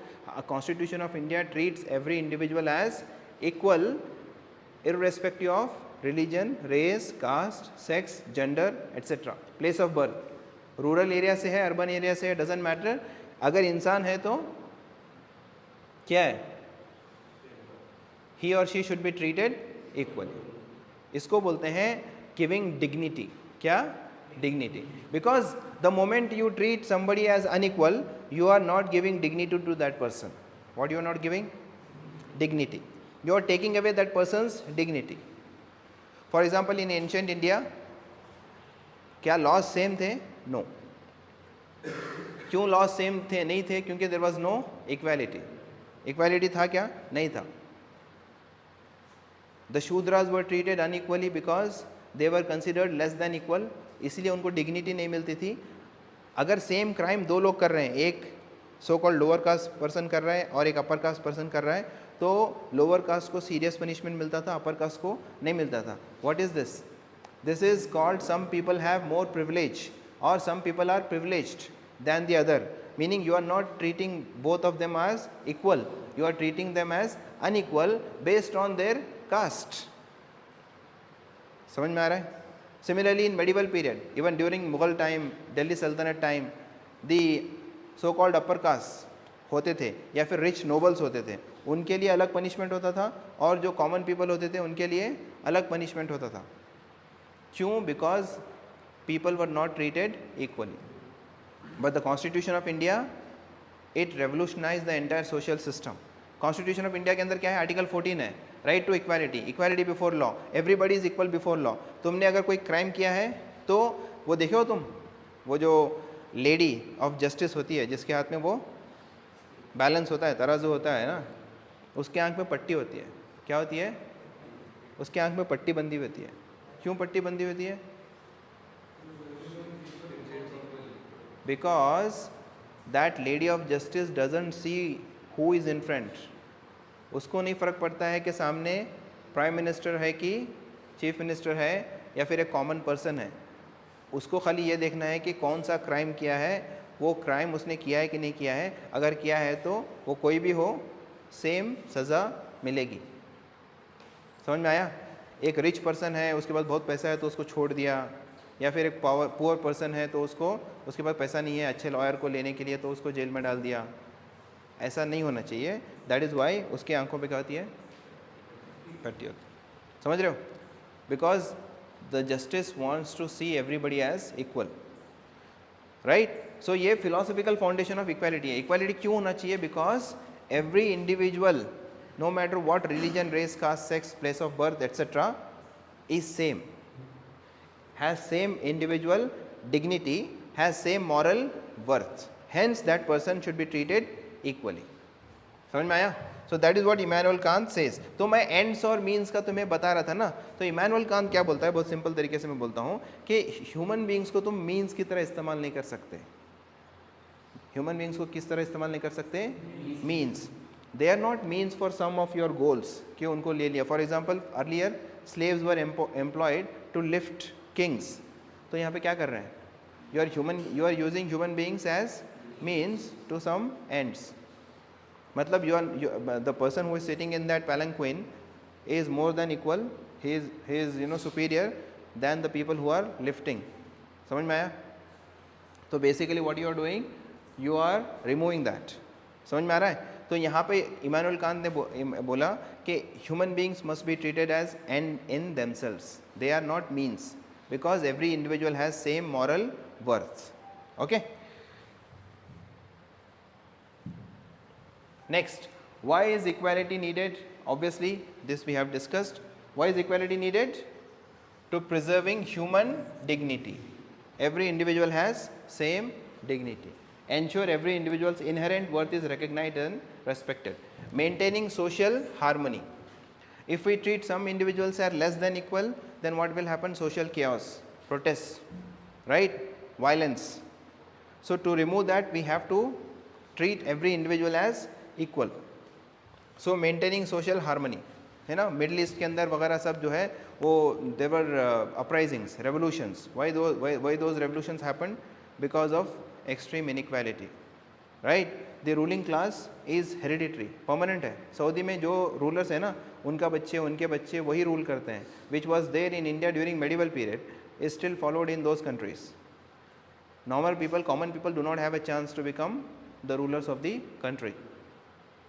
constitution of India treats every individual as equal irrespective of religion, race, caste, sex, gender, etc. Place of birth, rural area से है, अर्बन एरिया से है, डजेंट मैटर. अगर इंसान है तो क्या है? ही और she should be treated equally. इसको बोलते हैं गिविंग डिग्निटी. क्या? Dignity. Because the moment you treat somebody as unequal, you are not giving dignity to that person. What you are not giving? Dignity. You are taking away that person's dignity. For example, in ancient India, क्या laws same थे? No. क्यों laws same थे? नहीं थे क्योंकि there was no equality. Equality था क्या? नहीं था. The Shudras were treated unequally because they were considered less than equal. इसलिए उनको dignity नहीं मिलती थी. अगर सेम क्राइम दो लोग कर रहे हैं, एक so called lower caste person कर रहा है और एक अपर कास्ट पर्सन कर रहा है, तो लोअर कास्ट को सीरियस पनिशमेंट मिलता था, अपर कास्ट को नहीं मिलता था. What is this? This is called some people have more privilege और some people are privileged than the other, meaning you are not treating both of them as equal, you are treating them as unequal based on their caste. समझ में आ रहा है? Similarly, in medieval period, even during Mughal time, Delhi Sultanate time, the so-called upper caste होते थे या फिर rich nobles होते थे, उनके लिए अलग पनिशमेंट होता था और जो कॉमन पीपल होते थे उनके लिए अलग पनिशमेंट होता था. क्यों? Because people were not treated equally. But the constitution of India, it revolutionize the entire social system. Constitution of India के अंदर क्या है? आर्टिकल 14 है, right to equality, equality before law, everybody is equal before law. तुमने अगर कोई crime किया है तो वो देखो तुम, वो जो लेडी ऑफ जस्टिस होती है जिसके हाथ में वो बैलेंस होता है, तराजू होता है ना, उसके आंख में पट्टी होती है. क्या होती है? उसके आंख में पट्टी बंधी होती है. क्यों पट्टी बंधी होती है? Because that lady of justice doesn't see who is in front. उसको नहीं फ़र्क पड़ता है कि सामने प्राइम मिनिस्टर है कि चीफ मिनिस्टर है या फिर एक कॉमन पर्सन है. उसको खाली ये देखना है कि कौन सा क्राइम किया है, वो क्राइम उसने किया है कि नहीं किया है। अगर किया है तो वो कोई भी हो सेम सज़ा मिलेगी। समझ में आया? एक रिच पर्सन है, उसके पास बहुत पैसा है तो उसको छोड़ दिया, या फिर एक पुअर पर्सन है तो उसके पास पैसा नहीं है अच्छे लॉयर को लेने के लिए तो उसको जेल में डाल दिया। ऐसा नहीं होना चाहिए। दैट इज़ वाई उसकी आंखों पे क्या होती है? पट्टी होती है। समझ रहे हो? Because the justice wants to see everybody as equal, right? So ये फिलोसफिकल फाउंडेशन ऑफ इक्वालिटी है। इक्वालिटी क्यों होना चाहिए? Because every individual, no matter what religion, race, caste, sex, place of birth, etc., is same, has same individual dignity, has same moral worth, hence that person should be treated equally. समझ में आया? So that is what Immanuel Kant says. तो मैं ends और means का तुम्हें बता रहा था ना, तो इमैनुअल कांत क्या बोलता है? बहुत सिंपल तरीके से मैं बोलता हूँ कि ह्यूमन बींग्स को तुम मीन्स की तरह इस्तेमाल नहीं कर सकते। ह्यूमन बींग्स को किस तरह इस्तेमाल नहीं कर सकते? Means. They are not means for some of your goals कि उनको ले लिया। For example earlier slaves were employed to lift kings, तो यहाँ पे क्या कर रहे हैं? You are using human beings as means to some ends. मतलब the person who is sitting in that palanquin is more than equal, he is superior than the people who are lifting. समझ में आया? तो basically what you are doing, you are removing that. समझ में आ रहा है? तो यहाँ पे इमैनुअल कांत ने बोला कि human beings must be treated as end in themselves, they are not means, because every individual has same moral worth. Okay, next, why is equality needed? Obviously this we have discussed. Why is equality needed? To preserving human dignity. Every individual has same dignity. Ensure every individual's inherent worth is recognized and respected. Maintaining social harmony. If we treat some individuals as less than equal, then what will happen? Social chaos, protests, right? Violence. So to remove that, we have to treat every individual as equal. So maintaining social harmony, है ना? Middle east के अंदर वगैरह सब जो है वो there were uprisings, revolutions. Why those revolutions happen? Because of extreme inequality, right? The ruling class is hereditary, permanent है। सऊदी में जो रूलर्स है ना, उनके बच्चे वही रूल करते हैं। Which was there in India during medieval period is still followed in those countries. Normal people, common people do not have a chance to become the rulers of the country.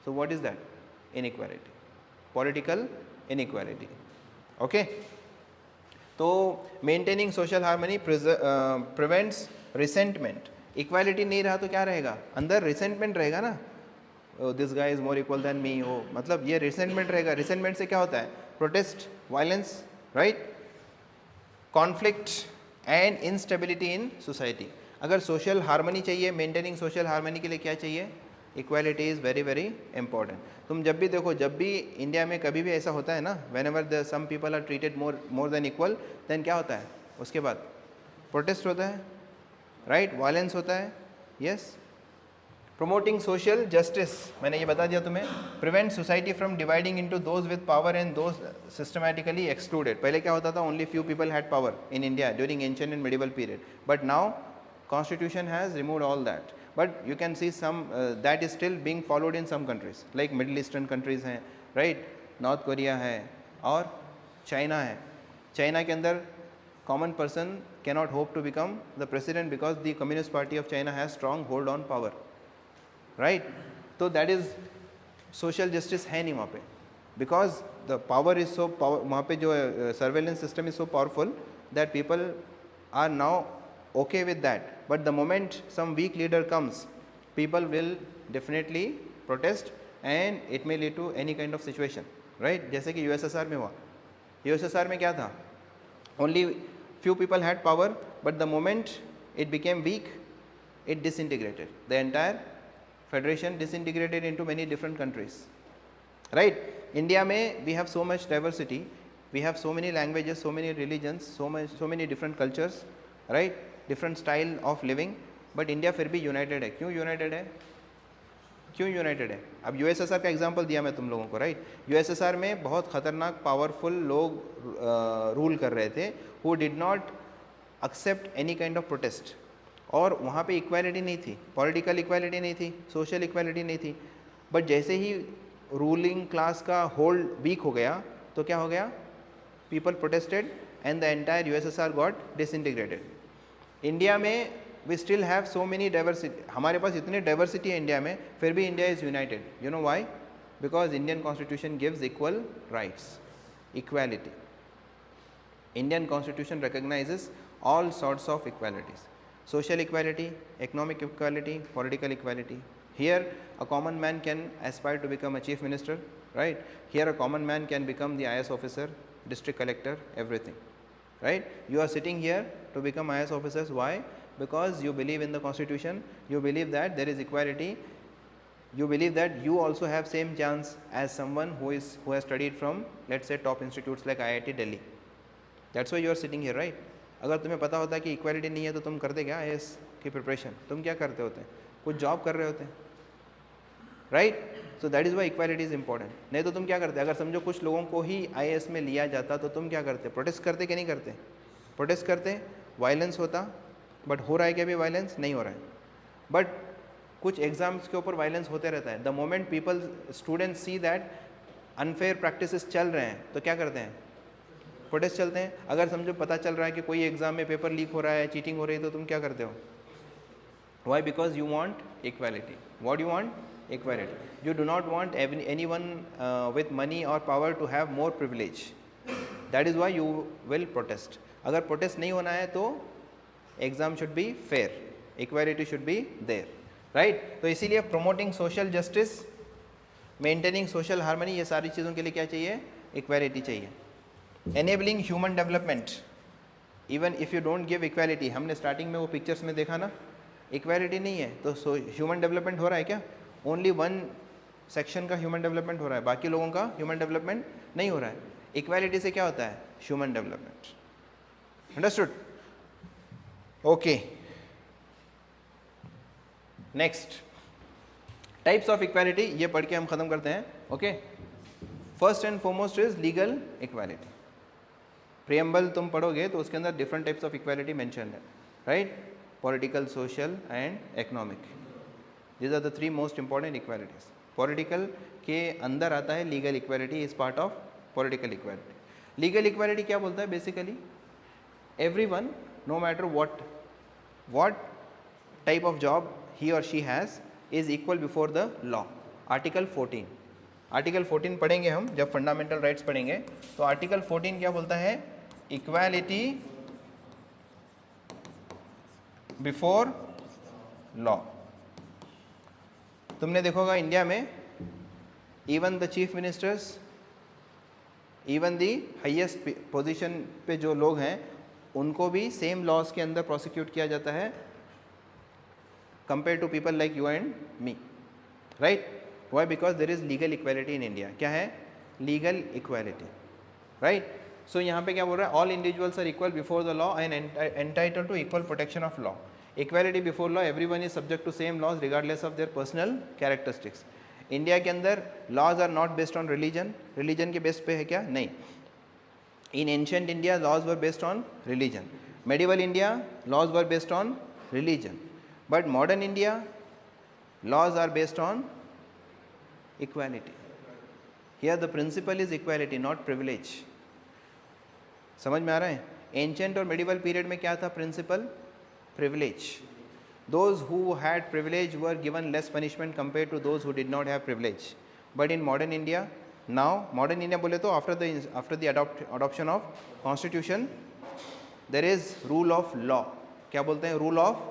So what is that? Inequality, political inequality. Okay, तो maintaining social harmony prevents resentment. Equality नहीं रहा तो क्या रहेगा? अंदर resentment रहेगा ना। oh, this guy is more equal than me, oh, मतलब ये resentment रहेगा। resentment से क्या होता है? protest, violence, right? conflict and instability in society. अगर social harmony चाहिए, maintaining social harmony के लिए क्या चाहिए? Equality is very very important. तुम जब भी देखो, जब भी इंडिया में कभी भी ऐसा होता है ना, whenever the some people are treated more than equal, then क्या होता है? उसके बाद प्रोटेस्ट होता है, राइट? वायलेंस होता है। यस, प्रमोटिंग सोशल जस्टिस, मैंने ये बता दिया तुम्हें। Prevent society from dividing into those with power and those systematically excluded. पहले क्या होता था? Only few people had power in India during ancient and medieval period, but now Constitution has removed all that. But you can see some that is still being followed in some countries, like Middle Eastern countries हैं, right? North Korea है और China है। China के अंदर common person cannot hope to become the president because the Communist Party of China has strong hold on power, right? तो that is social justice है नहीं वहाँ पे, because the power is so वहाँ पे जो surveillance system is so powerful that people are now okay with that. But the moment some weak leader comes, people will definitely protest and it may lead to any kind of situation, right? जैसे कि USSR में हुआ। USSR में क्या था? Only few people had power, but the moment it became weak, it disintegrated. The entire federation disintegrated into many different countries, right? India में we have so much diversity, we have so many languages, so many religions, so many different cultures, right? Different style of living, but India फिर भी United है। क्यों United है? क्यों United है? अब USSR का एग्जांपल दिया मैं तुम लोगों को, राइट? यूएसएसआर में बहुत खतरनाक पावरफुल लोग रूल कर रहे थे, who did not accept any kind of protest. और वहाँ पे इक्वालिटी नहीं थी, पॉलिटिकल इक्वालिटी नहीं थी, सोशल इक्वालिटी नहीं थी, बट जैसे ही रूलिंग क्लास का होल्ड वीक हो गया तो क्या हो गया, people protested and the entire USSR got disintegrated. India में we still have so many diversity, हमारे पास इतनी डाइवर्सिटी है इंडिया में, फिर भी India is united. You know why? Because Indian constitution gives equal rights, equality. Indian constitution recognizes all sorts of equalities: social equality, economic equality, political equality. Here a common man can aspire to become a chief minister, right? Here a common man can become the IAS officer, district collector, everything, right? You are sitting here to become IAS officers. Why? Because you believe in the constitution, you believe that there is equality, you believe that you also have same chance as someone who has studied from, let's say, top institutes like IIT Delhi. That's why you are sitting here, right? अगर तुम्हें पता होता है कि equality नहीं है तो तुम करते क्या IAS की प्रिपरेशन? तुम क्या करते होते? कुछ जॉब कर रहे होते, right? So that is why equality is important. नहीं तो तुम क्या करते? अगर समझो कुछ लोगों को ही IAS में लिया जाता तो तुम क्या करते? प्रोटेस्ट करते कि नहीं करते? प्रोटेस्ट करते, वायलेंस होता, बट हो रहा है कि अभी वायलेंस नहीं हो रहा है, बट कुछ एग्जाम्स के ऊपर वायलेंस होते रहता है. The moment people students see that unfair practices चल रहे हैं तो क्या करते हैं? प्रोटेस्ट चलते हैं. अगर समझो पता चल रहा है कि कोई एग्जाम में पेपर लीक हो रहा है, चीटिंग हो रही है, तो तुम क्या करते हो? Why? Because you want equality. What you want? Equality. You do not want anyone with money और power to have more privilege. That is why you will protest. अगर प्रोटेस्ट नहीं होना है तो exam should be fair, equality should be there, right? तो इसीलिए promoting social justice, maintaining social harmony, ये सारी चीज़ों के लिए क्या चाहिए? इक्वालिटी चाहिए. Enabling human development, even if you don't give equality. हमने स्टार्टिंग में वो पिक्चर्स में देखा ना, इक्वालिटी नहीं है तो ह्यूमन डेवलपमेंट हो रहा है क्या? ओनली वन सेक्शन का ह्यूमन डेवलपमेंट हो रहा है, बाकी लोगों का ह्यूमन डेवलपमेंट नहीं हो रहा है. इक्वालिटी से क्या होता है? Human development. Understood? Okay, next types of equality, ये पढ़ के हम खत्म करते हैं. Okay, first and foremost is legal equality. Preamble तुम पढ़ोगे तो उसके अंदर different types of equality mention है, right? Political, social and economic. These are the three most important equalities. Political के अंदर आता है legal equality, is part of political equality. Legal equality क्या बोलता है? Basically everyone, no matter what type of job he or she has, is equal before the law. Article 14. Article 14 पढ़ेंगे हम जब फंडामेंटल राइट्स पढ़ेंगे. तो आर्टिकल 14 क्या बोलता है? Equality before law. तुमने देखोगा इंडिया में even the chief ministers, even the highest position पे जो लोग हैं उनको भी सेम लॉज के अंदर प्रोसिक्यूट किया जाता है compare to people like you and me, right? Why? Because there is legal equality in India. क्या है? Legal equality, right? सो यहाँ पे क्या बोल रहा है? All individuals are equal before the law and entitled to equal protection of law. Equality before law, everyone is subject to same laws regardless of their personal characteristics. India के अंदर laws are not based on religion. Religion के base पे है क्या? नहीं. In ancient India, laws were based on religion. Medieval India, laws were based on religion. But modern India, laws are based on equality. Here the principle is equality, not privilege. समझ में आ रहा है? Ancient और medieval period में क्या था principle? Privilege. Those who had privilege were given less punishment compared to those who did not have privilege. But in modern India, now modern India बोले तो after the adoption of constitution there is rule of law. क्या बोलते हैं? rule of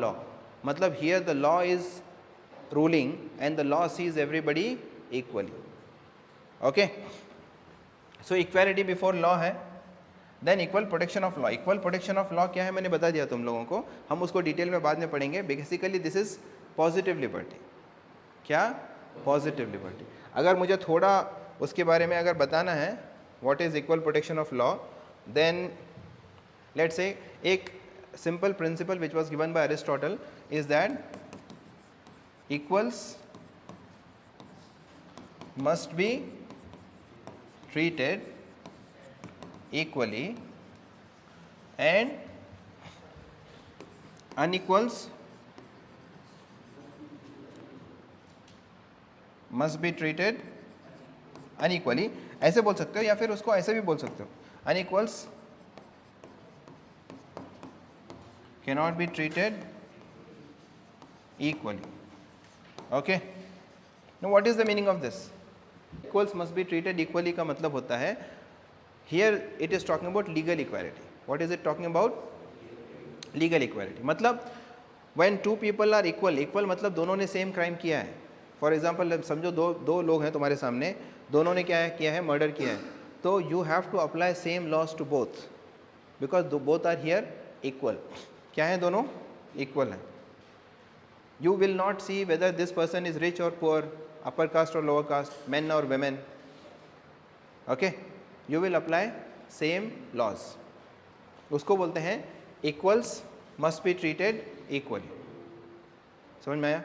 law. मतलब here the law is ruling and the law sees everybody equally. okay, so equality before law है. then equal protection of law. equal protection of law क्या है? मैंने बता दिया तुम लोगों को, हम उसको डिटेल में बाद में पढ़ेंगे. Basically this is positive liberty. क्या? Positive liberty. अगर मुझे थोड़ा उसके बारे में अगर बताना है, what is equal protection of law, then let's say a simple principle which was given by Aristotle is that equals must be treated equally and unequals must be treated unequally, ऐसे बोल सकते हो या फिर उसको ऐसे भी बोल सकते हो, अनइक्वल्स cannot be treated equally. Okay, now what is the meaning of this? Equals must be treated equally का मतलब होता है, here it is talking about legal equality. What is it talking about? Legal equality मतलब when two people are equal, equal मतलब दोनों ने same crime किया है. फॉर एग्जाम्पल समझो दो लोग हैं तुम्हारे सामने, दोनों ने क्या किया है, मर्डर किया है, तो you have to apply same laws to both because both are here equal. क्या है, दोनों इक्वल हैं. You will not see whether this person is rich और पुअर, अपर कास्ट और लोअर कास्ट, मेन और women. Okay, you will apply same laws. उसको बोलते हैं equals must be treated equally. समझ में आया?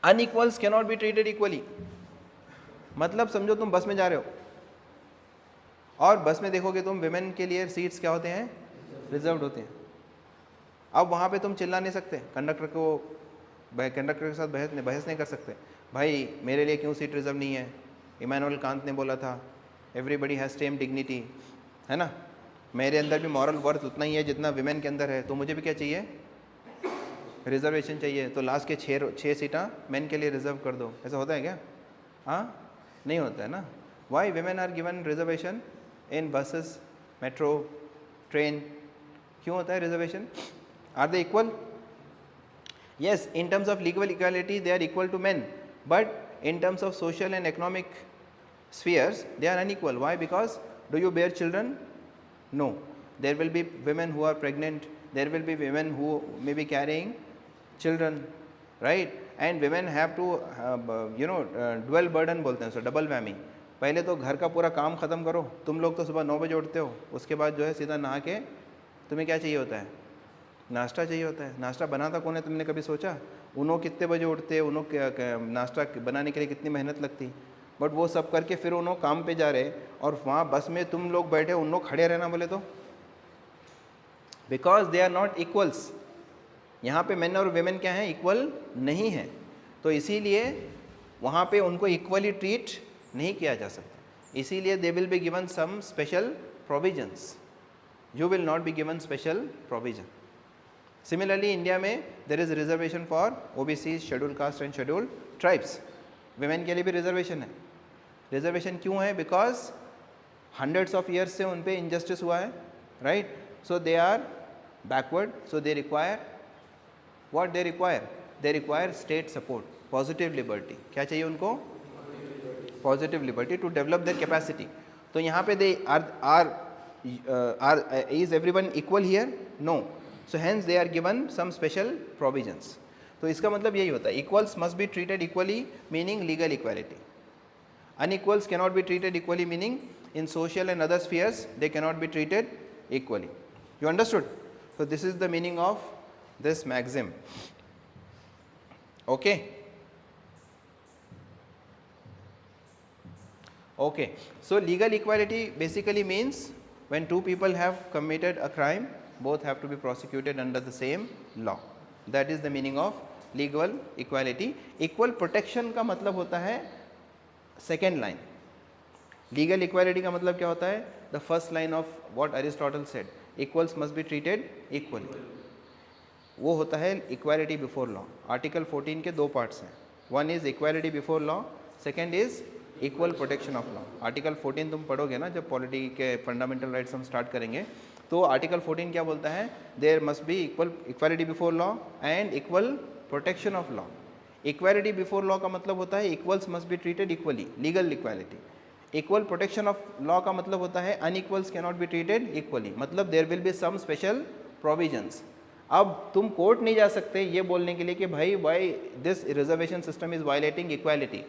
Unequals cannot be treated equally मतलब समझो तुम बस में जा रहे हो और बस में देखोगे तुम विमेन के लिए सीट्स क्या होते हैं, रिजर्व्ड होते हैं. अब वहाँ पे तुम चिल्ला नहीं सकते, कंडक्टर के साथ बहस नहीं कर सकते, भाई मेरे लिए क्यों सीट रिजर्व नहीं है. इमैनुअल कांत ने बोला था एवरीबडी हैज़ सेम डिग्निटी, है ना, मेरे अंदर भी मॉरल वर्थ उतना ही है जितना विमेन के अंदर है, तो मुझे भी क्या चाहिए, रिजर्वेशन चाहिए. तो लास्ट के 6 सीटा मेन के लिए रिजर्व कर दो. ऐसा होता है क्या? हाँ, नहीं होता है ना. Why women are given reservation in buses, metro, train? क्यों होता है reservation? Are they equal? yes, in terms of legal equality they are equal to men, but in terms of social and economic spheres they are unequal. Why? Because do you bear children? No. There will be women who are pregnant, there will be women who may be carrying children, right? And women have to dual burden बोलते हैं, so double whammy. पहले तो घर का पूरा काम ख़त्म करो. तुम लोग तो सुबह 9 बजे उठते हो, उसके बाद जो है सीधा नहा के तुम्हें क्या चाहिए होता है, नाश्ता चाहिए होता है. नाश्ता बनाता कौन है, तुमने कभी सोचा? उन्हों कितने बजे उठते, उन्हों नाश्ता बनाने के लिए कितनी मेहनत लगती. बट वो सब करके फिर उन्हों काम पे जा रहे और वहाँ बस में तुम लोग बैठे, उन लोग खड़े रहना बोले तो, because they are not equals. यहाँ पे मेन और वेमेन क्या हैं, इक्वल नहीं है. तो इसीलिए वहाँ पे उनको इक्वली ट्रीट नहीं किया जा सकता. इसीलिए they will be given some special provisions, you will not be given special provision. Similarly India में there is reservation for OBC, schedule caste and schedule tribes. Women के लिए भी रिजर्वेशन है. रिजर्वेशन क्यों है? बिकॉज हंड्रेड्स ऑफ ईयर्स से उन पे इनजस्टिस हुआ है, right? So they are backward, so they require what they require? They require state support, positive liberty. क्या चाहिए उनको? Positive liberty to develop their capacity. तो यहाँ पे they are is everyone equal here? No. So hence they are given some special provisions. तो इसका मतलब यही होता है, equals must be treated equally meaning legal equality. Unequals cannot be treated equally meaning in social and other spheres they cannot be treated equally. You understood? So this is the meaning of this maxim. Okay, so legal equality basically means when two people have committed a crime, both have to be prosecuted under the same law. That is the meaning of legal equality. Equal protection का मतलब होता है second line. Legal equality का मतलब क्या होता है? The first line of what Aristotle said, equals must be treated equally. वो होता है इक्वालिटी बिफोर लॉ. आर्टिकल 14 के 2 पार्ट्स हैं. One is equality before law, second is equal protection of law. Article 14 तुम पढ़ोगे ना जब पॉलिटी के फंडामेंटल राइट्स हम स्टार्ट करेंगे, तो आर्टिकल 14 क्या बोलता है? There must be equality before law and equal protection of law. Equality before law का मतलब होता है equals must be treated equally, legal equality. Equal protection of law का मतलब होता है unequals cannot be treated equally, मतलब there will be some special provisions. अब तुम कोर्ट नहीं जा सकते ये बोलने के लिए कि भाई why this reservation system is violating equality,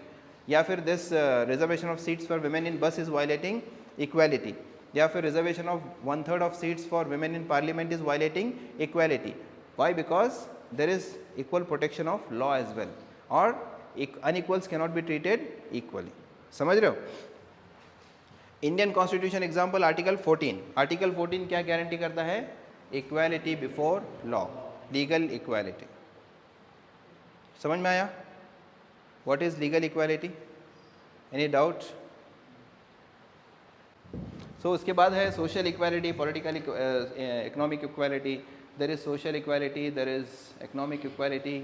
या फिर this reservation of seats for women in bus is violating equality, या फिर reservation of 1/3 of seats for women in parliament is violating equality. Why? Because there is equal protection of law as well, और unequals cannot be treated equally. समझ रहे हो? Indian constitution example article 14. Article 14 क्या guarantee करता है? Equality before law. Legal equality. समझ में आया? What is legal equality? Any doubt? So उसके बाद है social equality, political economic equality, there is social equality, there is economic equality,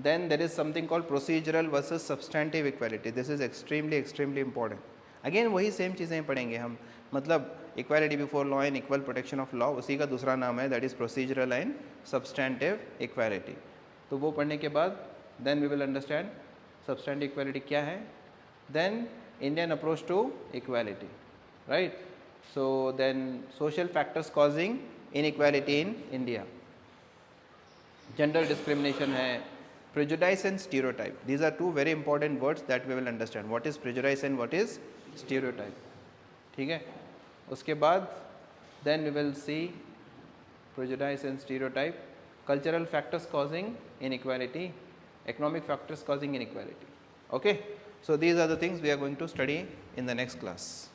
then there is something called procedural versus substantive equality. This is extremely important. Again वही same चीज़ें पढ़ेंगे हम, मतलब equality before law and equal protection of law, उसी का दूसरा नाम है, that is procedural and substantive equality. तो वो पढ़ने के बाद then we will understand substantive equality क्या है, then Indian approach to equality, right? So then social factors causing inequality in India, gender discrimination है, prejudice and stereotype. These are two very important words that we will understand. What is prejudice and what is stereotype? ठीक है? उसके बाद then we will see prejudice and stereotype, cultural factors causing inequality, economic factors causing inequality. Okay? So these are the things we are going to study in the next class.